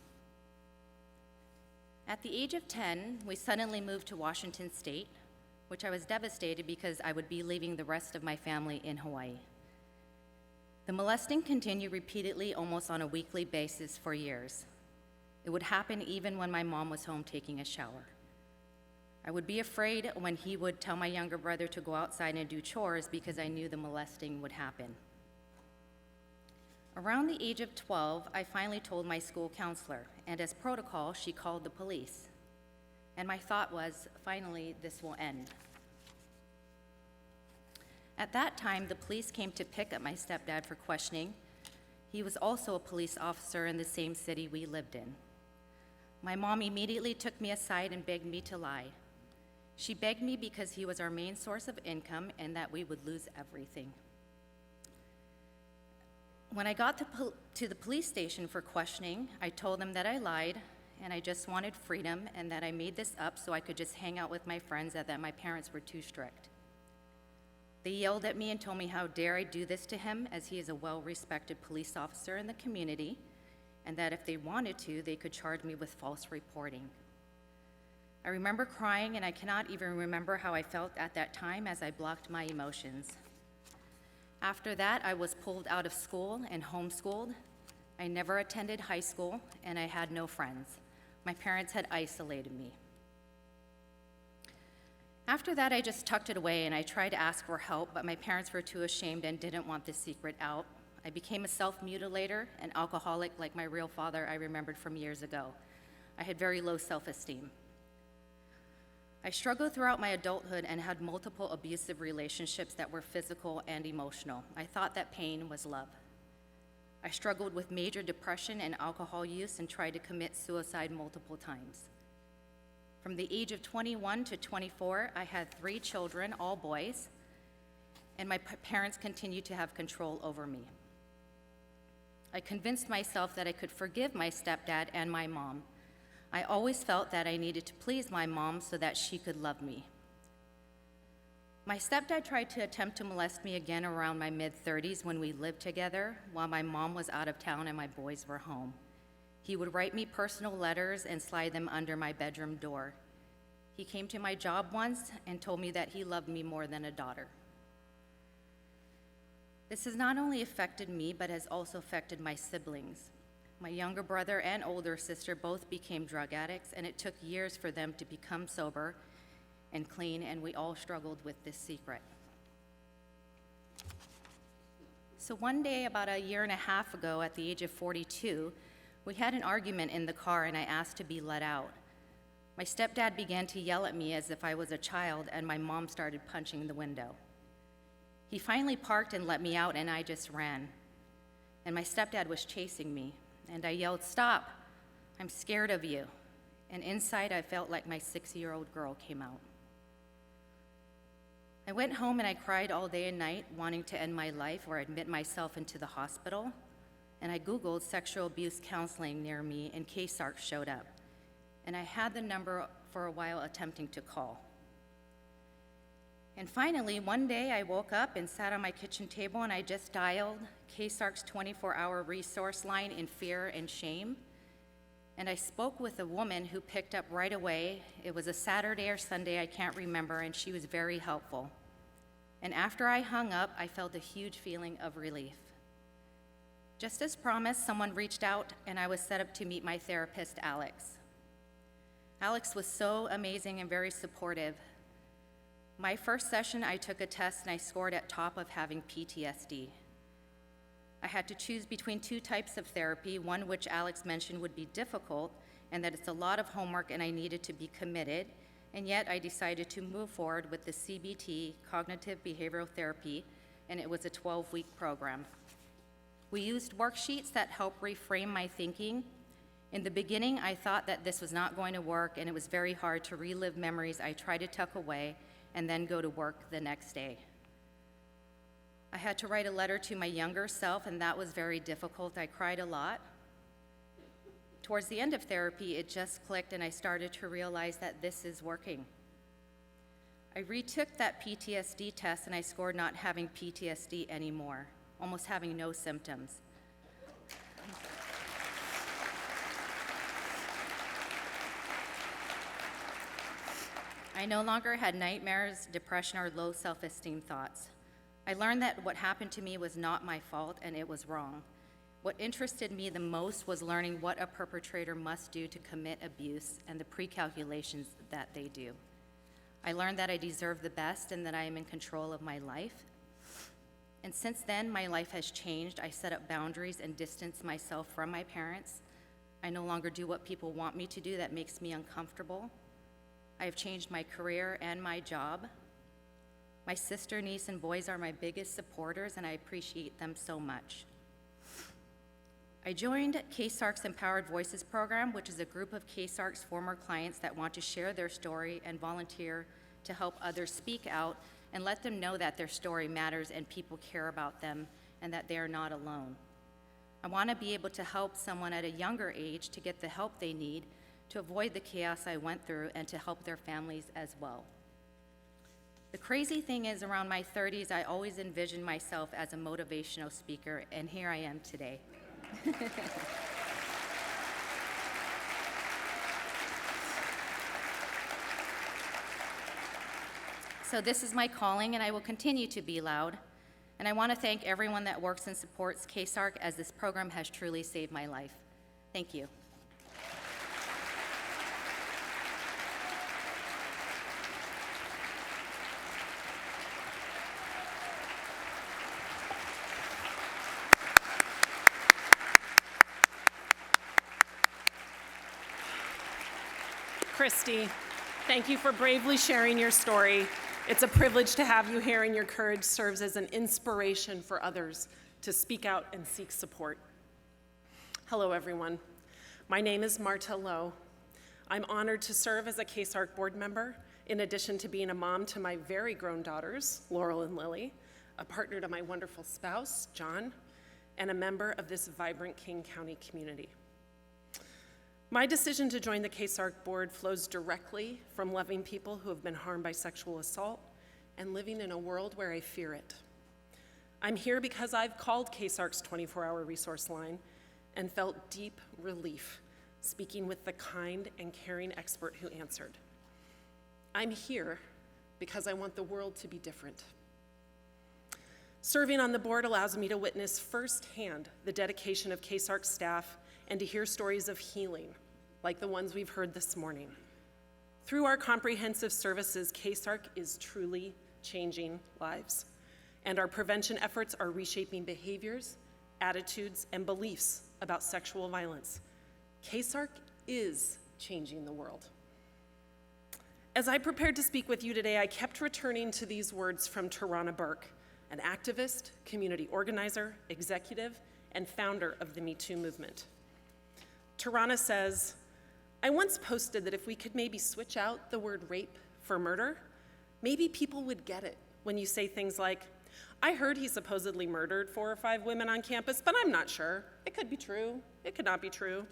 At the age of 10, we suddenly moved to Washington State, which I was devastated because I would be leaving the rest of my family in Hawaii. The molesting continued repeatedly, almost on a weekly basis for years. It would happen even when my mom was home taking a shower. I would be afraid when he would tell my younger brother to go outside and do chores because I knew the molesting would happen. Around the age of 12, I finally told my school counselor, and as protocol, she called the police. And my thought was, finally, this will end. At that time, the police came to pick up my stepdad for questioning. He was also a police officer in the same city we lived in. My mom immediately took me aside and begged me to lie. She begged me because he was our main source of income and that we would lose everything. When I got to the police station for questioning, I told them that I lied and I just wanted freedom and that I made this up so I could just hang out with my friends and that my parents were too strict. They yelled at me and told me how dare I do this to him, as he is a well-respected police officer in the community, and that if they wanted to, they could charge me with false reporting. I remember crying, and I cannot even remember how I felt at that time as I blocked my emotions. After that, I was pulled out of school and homeschooled. I never attended high school, and I had no friends. My parents had isolated me. After that, I just tucked it away and I tried to ask for help, but my parents were too ashamed and didn't want this secret out. I became a self-mutilator, an alcoholic like my real father I remembered from years ago. I had very low self-esteem. I struggled throughout my adulthood and had multiple abusive relationships that were physical and emotional. I thought that pain was love. I struggled with major depression and alcohol use and tried to commit suicide multiple times. From the age of 21 to 24, I had 3 children, all boys, and my parents continued to have control over me. I convinced myself that I could forgive my stepdad and my mom. I always felt that I needed to please my mom so that she could love me. My stepdad tried to attempt to molest me again around my mid-30s when we lived together while my mom was out of town and my boys were home. He would write me personal letters and slide them under my bedroom door. He came to my job once and told me that he loved me more than a daughter. This has not only affected me, but has also affected my siblings. My younger brother and older sister both became drug addicts, and it took years for them to become sober and clean, and we all struggled with this secret. So one day, about a year and a half ago, at the age of 42, we had an argument in the car and I asked to be let out. My stepdad began to yell at me as if I was a child, and my mom started punching the window. He finally parked and let me out, and I just ran. And my stepdad was chasing me, and I yelled, "Stop, I'm scared of you." And inside, I felt like my 6-year-old girl came out. I went home and I cried all day and night, wanting to end my life or admit myself into the hospital. And I Googled sexual abuse counseling near me, and KCSARC showed up. And I had the number for a while attempting to call. And finally, one day I woke up and sat on my kitchen table and I just dialed KCSARC's 24-hour resource line in fear and shame. And I spoke with a woman who picked up right away. It was a Saturday or Sunday, I can't remember, and she was very helpful. And after I hung up, I felt a huge feeling of relief. Just as promised, someone reached out and I was set up to meet my therapist, Alex. Alex was so amazing and very supportive. My first session, I took a test and I scored at top of having PTSD. I had to choose between 2 types of therapy, one which Alex mentioned would be difficult and that it's a lot of homework and I needed to be committed, and yet I decided to move forward with the CBT, Cognitive Behavioral Therapy, and it was a 12-week program. We used worksheets that help reframe my thinking. In the beginning, I thought that this was not going to work, and it was very hard to relive memories I tried to tuck away and then go to work the next day. I had to write a letter to my younger self, and that was very difficult. I cried a lot. Towards the end of therapy, it just clicked, and I started to realize that this is working. I retook that PTSD test, and I scored not having PTSD anymore, almost having no symptoms. I no longer had nightmares, depression, or low self-esteem thoughts. I learned that what happened to me was not my fault and it was wrong. What interested me the most was learning what a perpetrator must do to commit abuse and the pre-calculations that they do. I learned that I deserve the best and that I am in control of my life. And since then, my life has changed. I set up boundaries and distance myself from my parents. I no longer do what people want me to do that makes me uncomfortable. I have changed my career and my job. My sister, niece, and boys are my biggest supporters, and I appreciate them so much. I joined KCSARC's Empowered Voices program, which is a group of KCSARC's former clients that want to share their story and volunteer to help others speak out and let them know that their story matters and people care about them and that they are not alone. I want to be able to help someone at a younger age to get the help they need to avoid the chaos I went through and to help their families as well. The crazy thing is, around my 30s, I always envisioned myself as a motivational speaker, and here I am today. So this is my calling, and I will continue to be loud. And I want to thank everyone that works and supports KCSARC, as this program has truly saved my life. Thank you. Christy, thank you for bravely sharing your story. It's a privilege to have you here, and your courage serves as an inspiration for others to speak out and seek support. Hello, everyone. My name is Marta Lowe. I'm honored to serve as a KCSARC board member, in addition to being a mom to my very grown daughters, Laurel and Lily, a partner to my wonderful spouse, John, and a member of this vibrant King County community. My decision to join the KCSARC board flows directly from loving people who have been harmed by sexual assault and living in a world where I fear it. I'm here because I've called KCSARC's 24-hour resource line and felt deep relief speaking with the kind and caring expert who answered. I'm here because I want the world to be different. Serving on the board allows me to witness firsthand the dedication of KCSARC staff and to hear stories of healing, like the ones we've heard this morning. Through our comprehensive services, KCSARC is truly changing lives, and our prevention efforts are reshaping behaviors, attitudes, and beliefs about sexual violence. KCSARC is changing the world. As I prepared to speak with you today, I kept returning to these words from Tarana Burke, an activist, community organizer, executive, and founder of the Me Too movement. Tarana says, "I once posted that if we could maybe switch out the word rape for murder, maybe people would get it when you say things like, 'I heard he supposedly murdered 4 or 5 women on campus, but I'm not sure. It could be true. It could not be true.'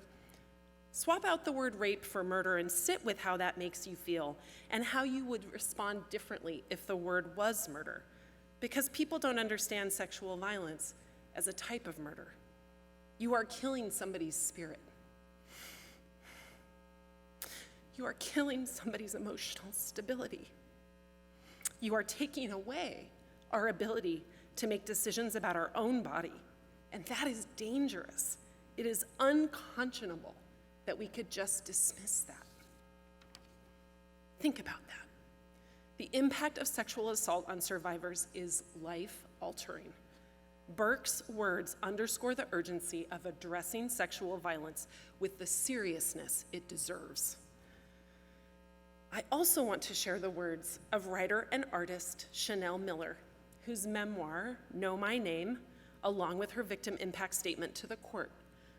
Swap out the word rape for murder and sit with how that makes you feel and how you would respond differently if the word was murder, because people don't understand sexual violence as a type of murder. You are killing somebody's spirit. You are killing somebody's emotional stability. You are taking away our ability to make decisions about our own body, and that is dangerous. It is unconscionable that we could just dismiss that. Think about that. The impact of sexual assault on survivors is life-altering. Burke's words underscore the urgency of addressing sexual violence with the seriousness it deserves. I also want to share the words of writer and artist Chanel Miller, whose memoir, Know My Name, along with her victim impact statement to the court,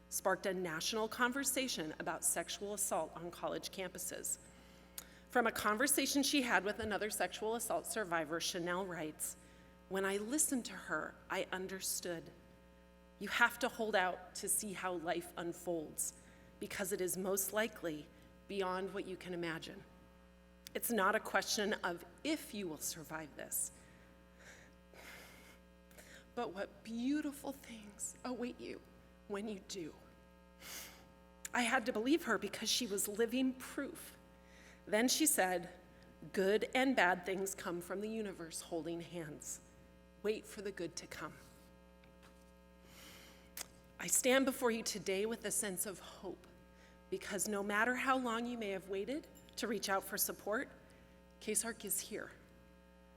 sparked a national conversation about sexual assault on college campuses. From a conversation she had with another sexual assault survivor, Chanel writes, "When I listened to her, I understood. You have to hold out to see how life unfolds, because it is most likely beyond what you can imagine. It's not a question of if you will survive this, but what beautiful things await you when you do." I had to believe her because she was living proof. Then she said, "Good and bad things come from the universe holding hands. Wait for the good to come." I stand before you today with a sense of hope, because no matter how long you may have waited to reach out for support, KCSARC is here.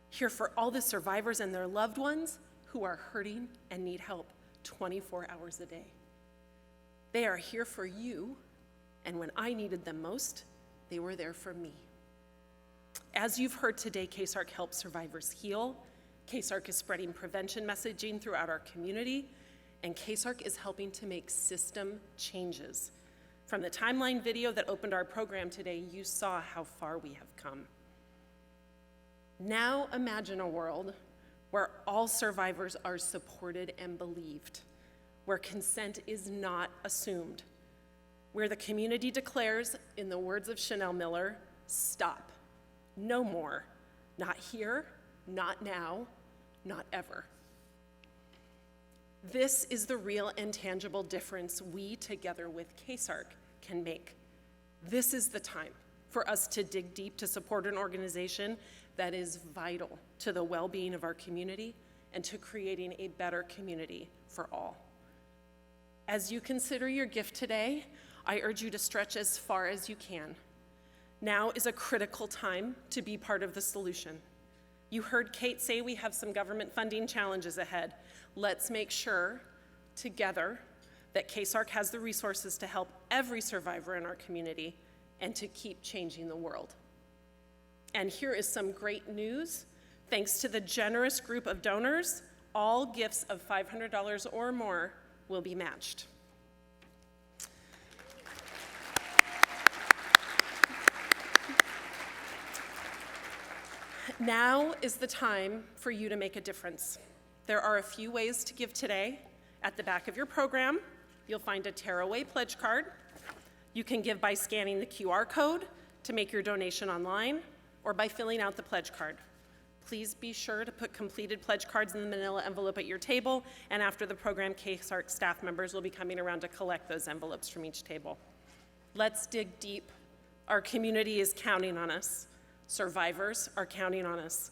Here for all the survivors and their loved ones who are hurting and need help 24 hours a day. They are here for you, and when I needed them most, they were there for me. As you've heard today, KCSARC helps survivors heal. KCSARC is spreading prevention messaging throughout our community, and KCSARC is helping to make system changes. From the timeline video that opened our program today, you saw how far we have come. Now imagine a world where all survivors are supported and believed, where consent is not assumed, where the community declares, in the words of Chanel Miller, stop, no more, not here, not now, not ever. This is the real and tangible difference we, together with KCSARC, can make. This is the time for us to dig deep to support an organization that is vital to the well-being of our community and to creating a better community for all. As you consider your gift today, I urge you to stretch as far as you can. Now is a critical time to be part of the solution. You heard Kate say we have some government funding challenges ahead. Let's make sure, together, that KCSARC has the resources to help every survivor in our community and to keep changing the world. And here is some great news. Thanks to the generous group of donors, all gifts of $500 or more will be matched. Now is the time for you to make a difference. There are a few ways to give today. At the back of your program, you'll find a tearaway pledge card. You can give by scanning the QR code to make your donation online or by filling out the pledge card. Please be sure to put completed pledge cards in the manila envelope at your table, and after the program, KCSARC staff members will be coming around to collect those envelopes from each table. Let's dig deep. Our community is counting on us. Survivors are counting on us.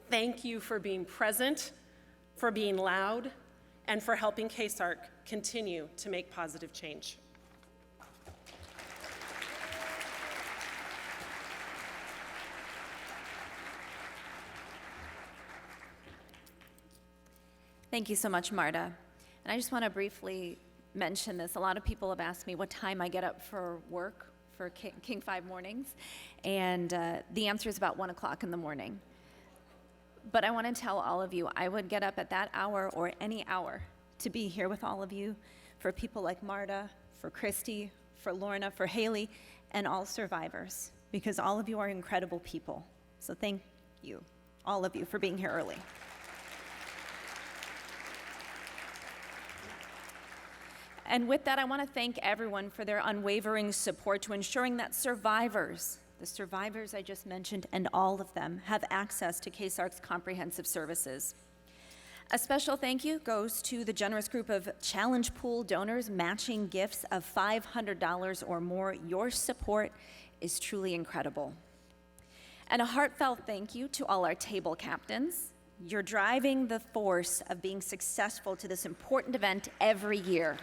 Thank you for being present, for being loud, and for helping KCSARC continue to make positive change. Thank you so much, Marta. And I just want to briefly mention this. A lot of people have asked me what time I get up for work for King 5 mornings, and the answer is about 1 o'clock in the morning. But I want to tell all of you, I would get up at that hour or any hour to be here with all of you, for people like Marta, for Christy, for Lorna, for Haley, and all survivors, because all of you are incredible people. So thank you, all of you, for being here early. And with that, I want to thank everyone for their unwavering support to ensuring that survivors, the survivors I just mentioned, and all of them, have access to KCSARC's comprehensive services. A special thank you goes to the generous group of Challenge Pool donors matching gifts of $500 or more. Your support is truly incredible. And a heartfelt thank you to all our table captains. You're driving the force of being successful to this important event every year.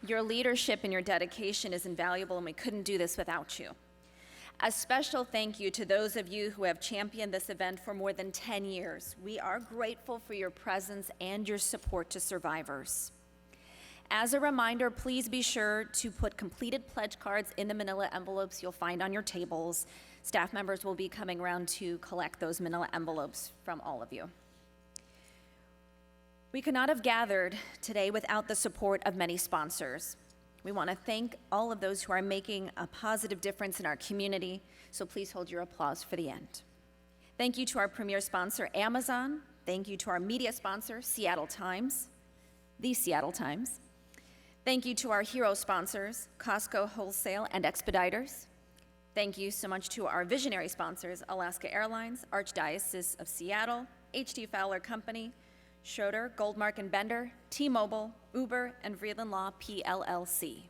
Your leadership and your dedication is invaluable, and we couldn't do this without you. A special thank you to those of you who have championed this event for more than 10 years. We are grateful for your presence and your support to survivors. As a reminder, please be sure to put completed pledge cards in the manila envelopes you'll find on your tables. Staff members will be coming around to collect those manila envelopes from all of you. We could not have gathered today without the support of many sponsors. We want to thank all of those who are making a positive difference in our community, so please hold your applause for the end. Thank you to our premier sponsor, Amazon. Thank you to our media sponsor, Seattle Times, the Seattle Times. Thank you to our hero sponsors, Costco Wholesale and Expeditors. Thank you so much to our visionary sponsors, Alaska Airlines, Archdiocese of Seattle, H.D. Fowler Company, Schroeder, Goldmark and Bender, T-Mobile, Uber, and Vreeland Law PLLC.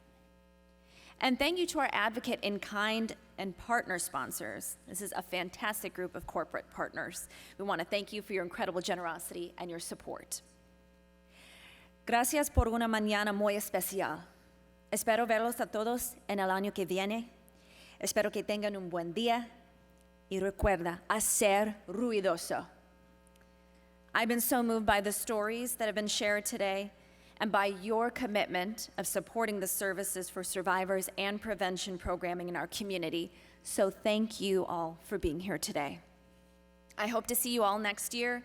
And thank you to our advocate in kind and partner sponsors. This is a fantastic group of corporate partners. We want to thank you for your incredible generosity and your support. Gracias por una mañana muy especial. Espero verlos a todos en el año que viene. Espero que tengan un buen día. Y recuerda, hacer ruidoso. I've been so moved by the stories that have been shared today and by your commitment of supporting the services for survivors and prevention programming in our community. So thank you all for being here today. I hope to see you all next year.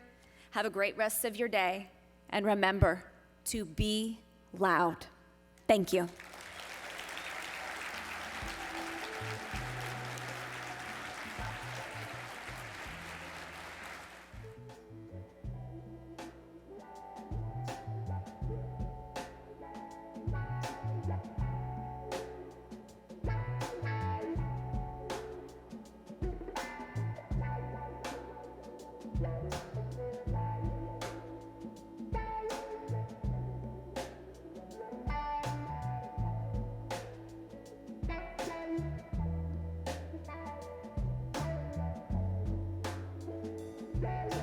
Have a great rest of your day. And remember to be loud. Thank you. Thank you.